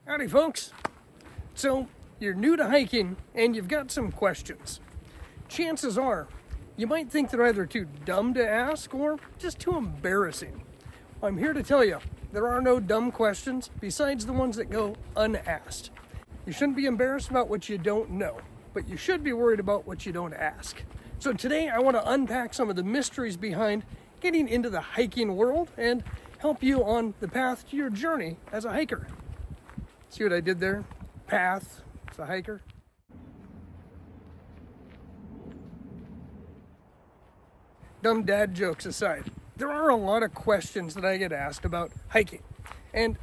Howdy folks. So you're new to hiking and you've got some questions. Chances are you might think they're either too dumb to ask or just too embarrassing. I'm here to tell you there are no dumb questions besides the ones that go unasked. You shouldn't be embarrassed about what you don't know, but you should be worried about what you don't ask. So today I want to unpack some of the mysteries behind getting into the hiking world and help you on the path to your journey as a hiker. See what I did there? Path as a hiker. Dumb dad jokes aside, there are a lot of questions that I get asked about hiking. And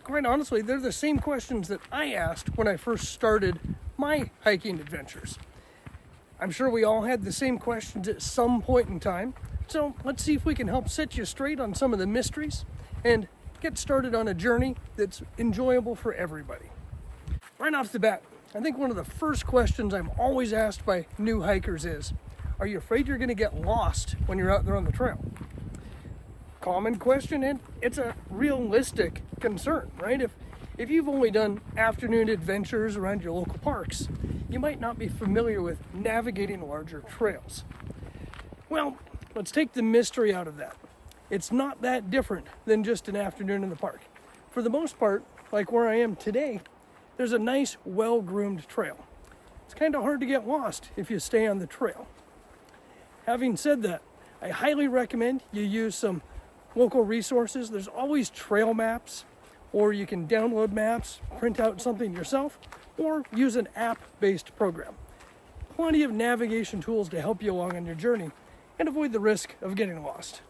quite honestly, they're the same questions that I asked when I first started my hiking adventures. I'm sure we all had the same questions at some point in time. So let's see if we can help set you straight on some of the mysteries and get started on a journey that's enjoyable for everybody. Right off the bat, I think one of the first questions I'm always asked by new hikers is, are you afraid you're going to get lost when you're out there on the trail? Common question, and it's a realistic concern, right? If you've only done afternoon adventures around your local parks, you might not be familiar with navigating larger trails. Well, let's take the mystery out of that. It's not that different than just an afternoon in the park. For the most part, like where I am today, there's a nice, well-groomed trail. It's kind of hard to get lost if you stay on the trail. Having said that, I highly recommend you use some local resources. There's always trail maps, or you can download maps, print out something yourself, or use an app-based program. Plenty of navigation tools to help you along on your journey and avoid the risk of getting lost.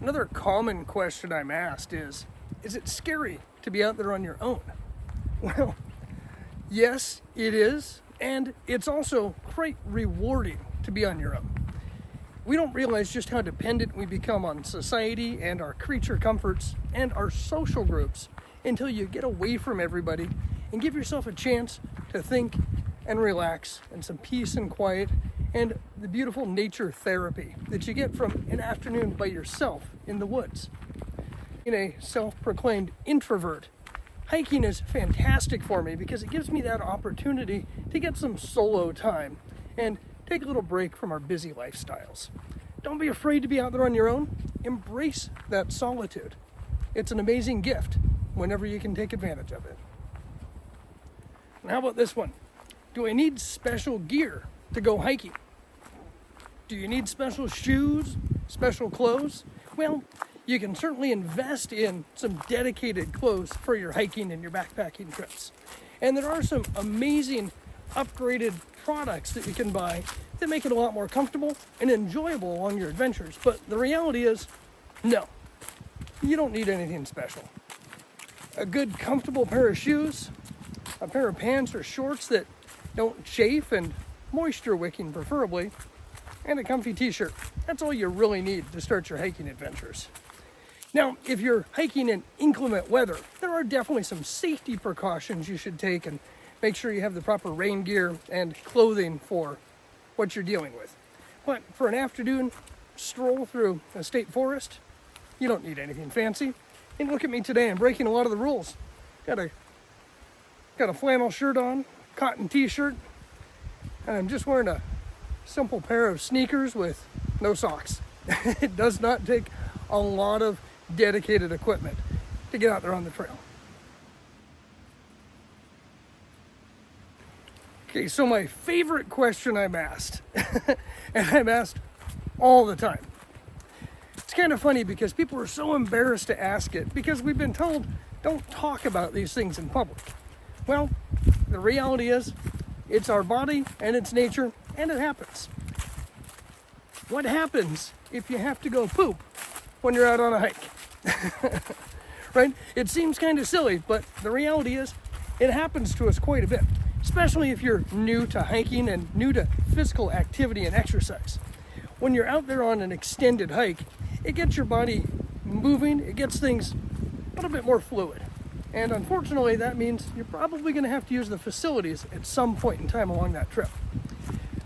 Another common question I'm asked is it scary to be out there on your own? Well, yes, it is, and it's also quite rewarding to be on your own. We don't realize just how dependent we become on society and our creature comforts and our social groups until you get away from everybody and give yourself a chance to think and relax and some peace and quiet and the beautiful nature therapy that you get from an afternoon by yourself in the woods. In a self-proclaimed introvert, hiking is fantastic for me because it gives me that opportunity to get some solo time and take a little break from our busy lifestyles. Don't be afraid to be out there on your own. Embrace that solitude. It's an amazing gift whenever you can take advantage of it. And how about this one? Do I need special gear to go hiking? Do you need special shoes, special clothes? Well, you can certainly invest in some dedicated clothes for your hiking and your backpacking trips. And there are some amazing upgraded products that you can buy that make it a lot more comfortable and enjoyable along your adventures. But the reality is, no, you don't need anything special. A good comfortable pair of shoes, a pair of pants or shorts that don't chafe and moisture wicking preferably, and a comfy t-shirt. That's all you really need to start your hiking adventures. Now, if you're hiking in inclement weather, there are definitely some safety precautions you should take and make sure you have the proper rain gear and clothing for what you're dealing with. But for an afternoon stroll through a state forest, you don't need anything fancy. And look at me today, I'm breaking a lot of the rules. Got a flannel shirt on, cotton t-shirt, and I'm just wearing a simple pair of sneakers with no socks. It does not take a lot of dedicated equipment to get out there on the trail. Okay, so my favorite question I'm asked, and I'm asked all the time. It's kind of funny because people are so embarrassed to ask it because we've been told don't talk about these things in public. Well, the reality is it's our body and it's nature and it happens. What happens if you have to go poop when you're out on a hike? Right? It seems kind of silly, but the reality is it happens to us quite a bit, especially if you're new to hiking and new to physical activity and exercise. When you're out there on an extended hike, it gets your body moving, it gets things a little bit more fluid. And unfortunately, that means you're probably going to have to use the facilities at some point in time along that trip.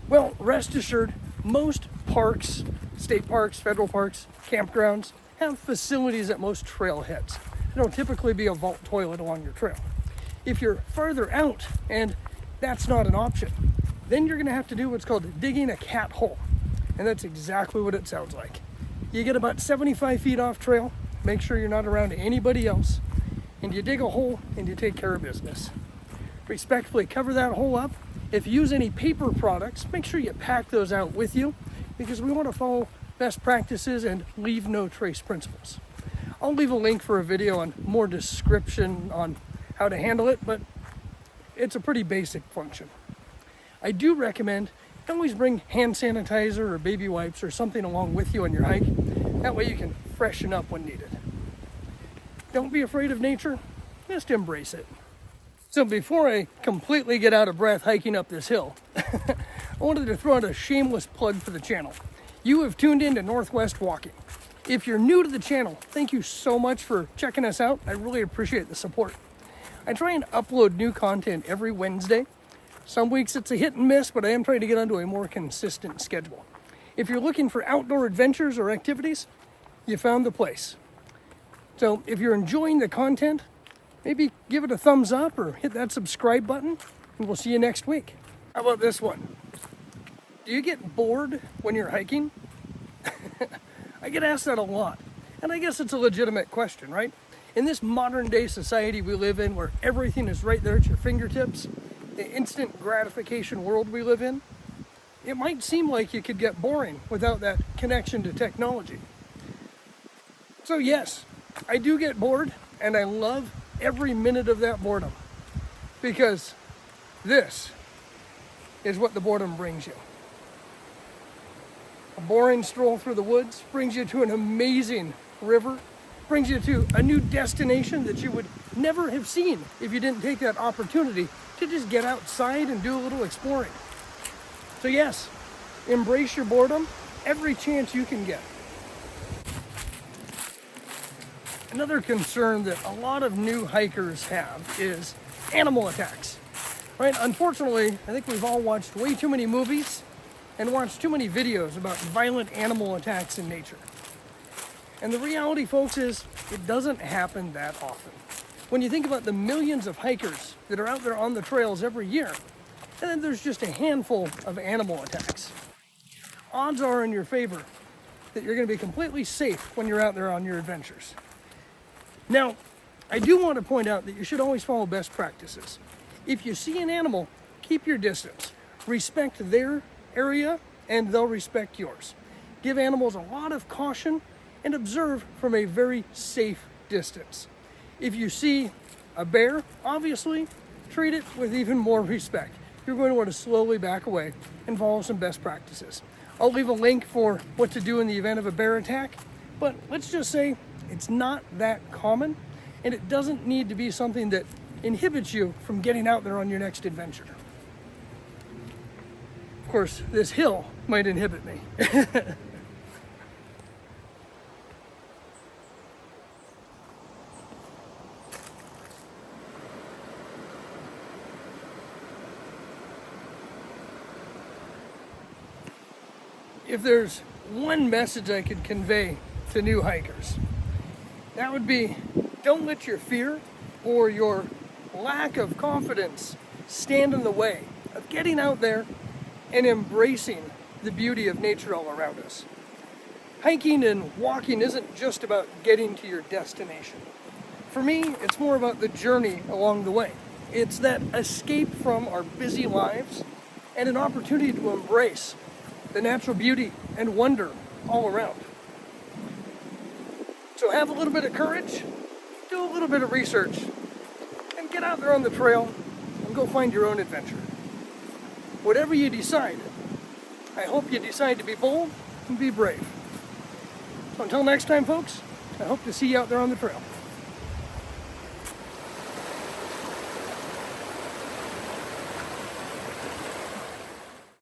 Well, rest assured, most parks, state parks, federal parks, campgrounds, have facilities at most trailheads. There'll typically be a vault toilet along your trail. If you're farther out and that's not an option, then you're going to have to do what's called digging a cat hole. And that's exactly what it sounds like. You get about 75 feet off trail, make sure you're not around anybody else, and you dig a hole and you take care of business. Respectfully cover that hole up. If you use any paper products, make sure you pack those out with you, because we want to follow best practices and leave no trace principles. I'll leave a link for a video on more description on how to handle it, but it's a pretty basic function. I do recommend always bring hand sanitizer or baby wipes or something along with you on your hike. That way you can freshen up when needed. Don't be afraid of nature, just embrace it. So before I completely get out of breath hiking up this hill, I wanted to throw out a shameless plug for the channel. You have tuned in to Northwest Walking. If you're new to the channel, thank you so much for checking us out. I really appreciate the support. I try and upload new content every Wednesday. Some weeks it's a hit and miss, but I am trying to get onto a more consistent schedule. If you're looking for outdoor adventures or activities, you found the place. So if you're enjoying the content, maybe give it a thumbs up or hit that subscribe button, and we'll see you next week. How about this one? Do you get bored when you're hiking? I get asked that a lot, and I guess it's a legitimate question, right? In this modern day society we live in, where everything is right there at your fingertips, the instant gratification world we live in, it might seem like you could get boring without that connection to technology. So yes, I do get bored, and I love every minute of that boredom, because this is what the boredom brings you. A boring stroll through the woods brings you to an amazing river, brings you to a new destination that you would never have seen if you didn't take that opportunity to just get outside and do a little exploring. So yes, embrace your boredom every chance you can get. Another concern that a lot of new hikers have is animal attacks, right? Unfortunately, I think we've all watched way too many movies and watched too many videos about violent animal attacks in nature. And the reality, folks, is it doesn't happen that often. When you think about the millions of hikers that are out there on the trails every year, and then there's just a handful of animal attacks. Odds are in your favor that you're going to be completely safe when you're out there on your adventures. Now, I do want to point out that you should always follow best practices. If you see an animal, keep your distance. Respect their area, and they'll respect yours. Give animals a lot of caution and observe from a very safe distance. If you see a bear, obviously, treat it with even more respect. You're going to want to slowly back away and follow some best practices. I'll leave a link for what to do in the event of a bear attack, but let's just say it's not that common, and it doesn't need to be something that inhibits you from getting out there on your next adventure. Of course, this hill might inhibit me. If there's one message I could convey to new hikers, that would be, don't let your fear or your lack of confidence stand in the way of getting out there and embracing the beauty of nature all around us. Hiking and walking isn't just about getting to your destination. For me, it's more about the journey along the way. It's that escape from our busy lives and an opportunity to embrace the natural beauty and wonder all around. So have a little bit of courage, do a little bit of research, and get out there on the trail and go find your own adventure. Whatever you decide, I hope you decide to be bold and be brave. So until next time, folks, I hope to see you out there on the trail.